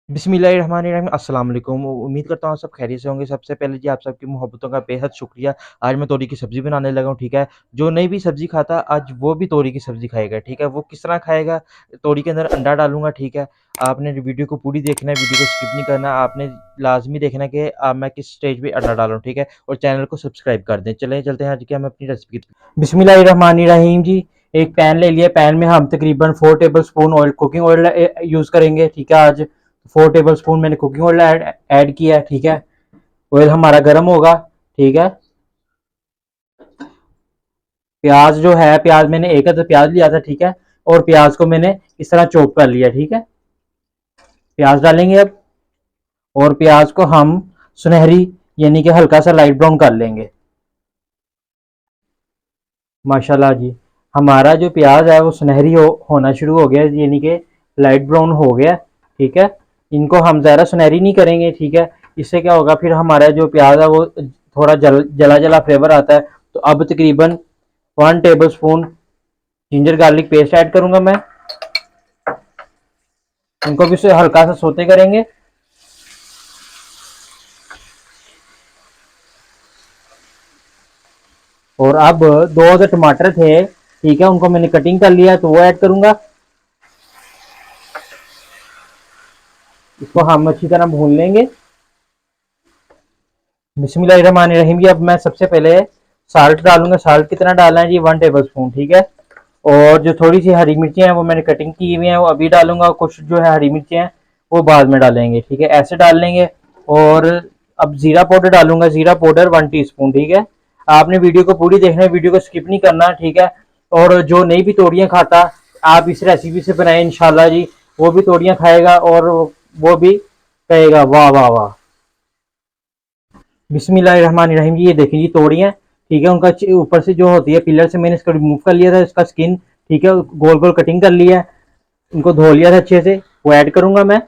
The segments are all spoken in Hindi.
बिस्मिल्लाहिर्रहमानिर्रहीम अस्सलाम वालेकुम। उम्मीद करता हूँ आप सब खैरियत से होंगे। सबसे पहले जी आप सबकी मोहब्बतों का बेहद शुक्रिया। आज मैं तोरी की सब्ज़ी बनाने लगा हूँ, ठीक है। जो नहीं भी सब्ज़ी खाता आज वो भी तोरी की सब्ज़ी खाएगा, ठीक है। वो किस तरह खाएगा? तोरी के अंदर अंडा डालूँगा, ठीक है। आपने वीडियो को पूरी देखना है, वीडियो को स्किप नहीं करना। आपने लाज़मी देखना है कि मैं किस स्टेज पे अंडा डाल रहा हूँ, ठीक है। और चैनल को सब्सक्राइब कर दें। चलें चलते हैं आज की हम अपनी रेसिपी की। बिस्मिल्लाहिर्रहमानिर्रहीम जी। एक पैन ले लिया, पैन में हम तकरीबन 4 table spoon oil, cooking oil use करेंगे, ठीक है। आज 4 टेबल स्पून मैंने कुकिंग ऑयल ऐड किया है, ठीक है। ऑयल हमारा गर्म होगा, ठीक है। प्याज जो है, प्याज मैंने एक अदर प्याज लिया था, ठीक है। और प्याज को मैंने इस तरह चॉप कर लिया, ठीक है। प्याज डालेंगे अब, और प्याज को हम सुनहरी यानी कि हल्का सा लाइट ब्राउन कर लेंगे। माशाल्लाह जी, हमारा जो प्याज है वो सुनहरी होना शुरू हो गया, यानी कि लाइट ब्राउन हो गया, ठीक है। इनको हम ज़्यादा सुनहरी नहीं करेंगे, ठीक है। इससे क्या होगा, फिर हमारा जो प्याज है वो थोड़ा जला जला फ्लेवर आता है। तो अब तकरीबन 1 table spoon ginger garlic paste add करूंगा मैं। इनको भी हल्का सा सोते करेंगे। और अब दो जो टमाटर थे, ठीक है, उनको मैंने कटिंग कर लिया, तो वो ऐड करूंगा। इसको हम अच्छी तरह भून लेंगे। बिस्मिल्लाहिर्रहमानिर्रहीम जी। अब मैं सबसे पहले साल्ट डालूंगा। साल्ट कितना डालना है जी? 1 टेबल स्पून, ठीक है। और जो थोड़ी सी हरी मिर्ची हैं वो मैंने कटिंग की हुई हैं, वो अभी डालूंगा। कुछ जो है हरी मिर्ची हैं वो बाद में डालेंगे, ठीक है। ऐसे डाल लेंगे। और अब जीरा पाउडर डालूंगा। जीरा पाउडर 1 टीस्पून, ठीक है। आपने वीडियो को पूरी देखना है, वीडियो को स्किप नहीं करना, ठीक है। और जो नहीं भी तोड़ियाँ खाता, आप इस रेसिपी से बनाए इंशाल्लाह जी, वो भी तोड़ियाँ खाएगा और वो भी कहेगा वाह वाह वाह। बिस्मिल्लाहिर्रहमानिर्रहीम जी। ये देखिए जी तोड़ियाँ, ठीक है। उनका ऊपर से जो होती है पिलर से मैंने इसको रिमूव कर लिया था, इसका स्किन, ठीक है। गोल गोल कटिंग कर लिया है। इनको धो लिया था अच्छे से, वो ऐड करूंगा मैं।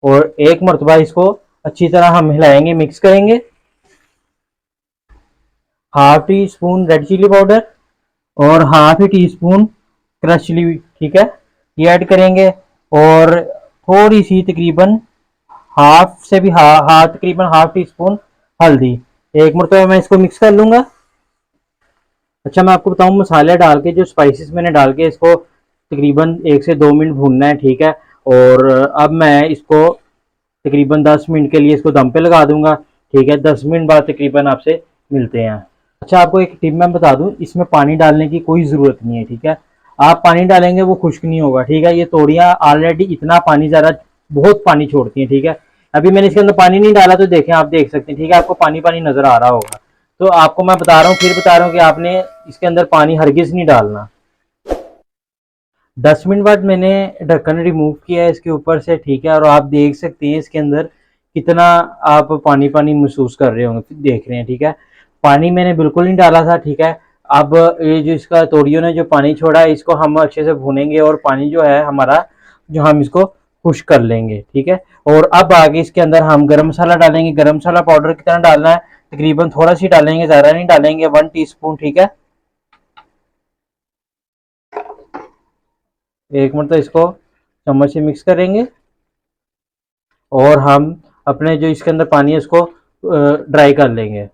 और एक मरतबा इसको अच्छी तरह हम हिलाएंगे, मिक्स करेंगे। ½ teaspoon red chilli powder और ½ टी स्पून क्रश चिली, ठीक है, ये ऐड करेंगे। और थोड़ी सी तकरीबन हाफ से भी तकरीबन ½ टी स्पून हल्दी। एक मरतबा मैं इसको मिक्स कर लूंगा। अच्छा, मैं आपको बताऊं, मसाले डाल के जो स्पाइसेस मैंने डाल के इसको तकरीबन 1 से 2 मिनट भूनना है, ठीक है। और अब मैं इसको तकरीबन 10 मिनट के लिए इसको दम पे लगा दूंगा, ठीक है। 10 मिनट बाद तकरीबन आपसे मिलते हैं। अच्छा, आपको एक टिप मैं बता दूं, इसमें पानी डालने की कोई ज़रूरत नहीं है, ठीक है। आप पानी डालेंगे वो खुश्क नहीं होगा, ठीक है। ये तोड़ियाँ ऑलरेडी इतना पानी ज़्यादा बहुत पानी छोड़ती हैं, ठीक है। अभी मैंने इसके अंदर पानी नहीं डाला, तो देखें, आप देख सकते हैं, ठीक है। आपको पानी पानी नज़र आ रहा होगा। तो आपको मैं बता रहा हूँ, फिर बता रहा हूँ कि आपने इसके अंदर पानी हरगिज़ नहीं डालना। 10 मिनट बाद मैंने ढक्कन रिमूव किया है इसके ऊपर से, ठीक है। और आप देख सकते हैं इसके अंदर कितना आप पानी पानी महसूस कर रहे होंगे, देख रहे हैं, ठीक है। पानी मैंने बिल्कुल नहीं डाला था, ठीक है। अब ये जो इसका तोड़ियों ने जो पानी छोड़ा है, इसको हम अच्छे से भूनेंगे, और पानी जो है हमारा, जो हम इसको खुश्क कर लेंगे, ठीक है। और अब आगे इसके अंदर हम गरम मसाला डालेंगे। गरम मसाला पाउडर कितना डालना है? तकरीबन थोड़ा सी डालेंगे, ज़्यादा नहीं डालेंगे, 1 टीस्पून, ठीक है। एक मिनट, तो इसको चम्मच से मिक्स करेंगे। और हम अपने जो इसके अंदर पानी है उसको ड्राई कर लेंगे।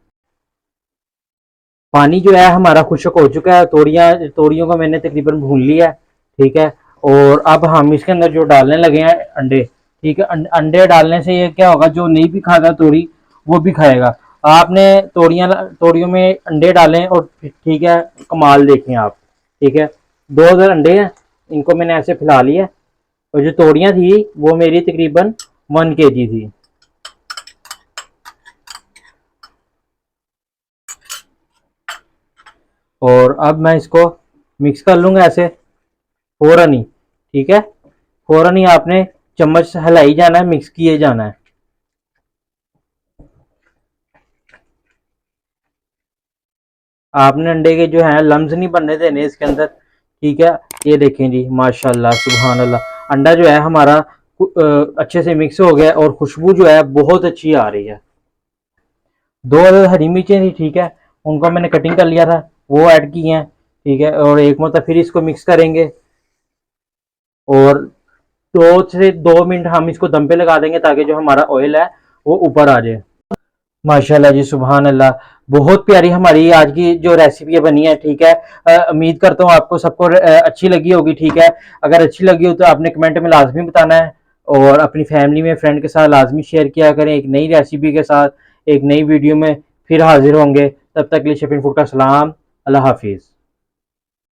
पानी जो है हमारा खुश्क हो चुका है। तोड़ियों को मैंने तकरीबन भून लिया है, ठीक है। और अब हम इसके अंदर जो डालने लगे हैं अंडे, ठीक है। अंडे डालने से ये क्या होगा, जो नहीं भी खाता तोड़ी वो भी खाएगा। आपने तोड़ियों में अंडे डालें, और ठीक है, कमाल देखें आप, ठीक है। 2 अंडे हैं, इनको मैंने ऐसे फैला लिया। और जो तोड़ियाँ थी वो मेरी तकरीबन 1 kg थी। और अब मैं इसको मिक्स कर लूंगा ऐसे, फ़ौरन ही, ठीक है। फ़ौरन ही आपने चम्मच से हिलाई जाना है, मिक्स किए जाना है। आपने अंडे के जो है लम्स नहीं बनने देने इसके अंदर, ठीक है। ये देखें जी, माशाल्लाह सुभान अल्लाह, अंडा जो है हमारा अच्छे से मिक्स हो गया, और खुशबू जो है बहुत अच्छी आ रही है। 2 हरी मिर्चें थी, ठीक है, उनको मैंने कटिंग कर लिया था, वो ऐड की हैं, ठीक है। और एक मतलब फिर इसको मिक्स करेंगे। और 2 से 2 मिनट हम इसको दम पे लगा देंगे ताकि जो हमारा ऑयल है वो ऊपर आ जाए। माशाल्लाह जी, सुभान अल्लाह। बहुत प्यारी हमारी आज की जो रेसिपी बनी है, ठीक है। उम्मीद करता हूँ आपको सबको अच्छी लगी होगी, ठीक है। अगर अच्छी लगी हो तो आपने कमेंट में लाजमी बताना है, और अपनी फैमिली में फ्रेंड के साथ लाजमी शेयर किया करें। एक नई रेसिपी के साथ एक नई वीडियो में फिर हाजिर होंगे। तब तक के लिए शेफ इन फूड का सलाम। अल्लाह हाफिज़।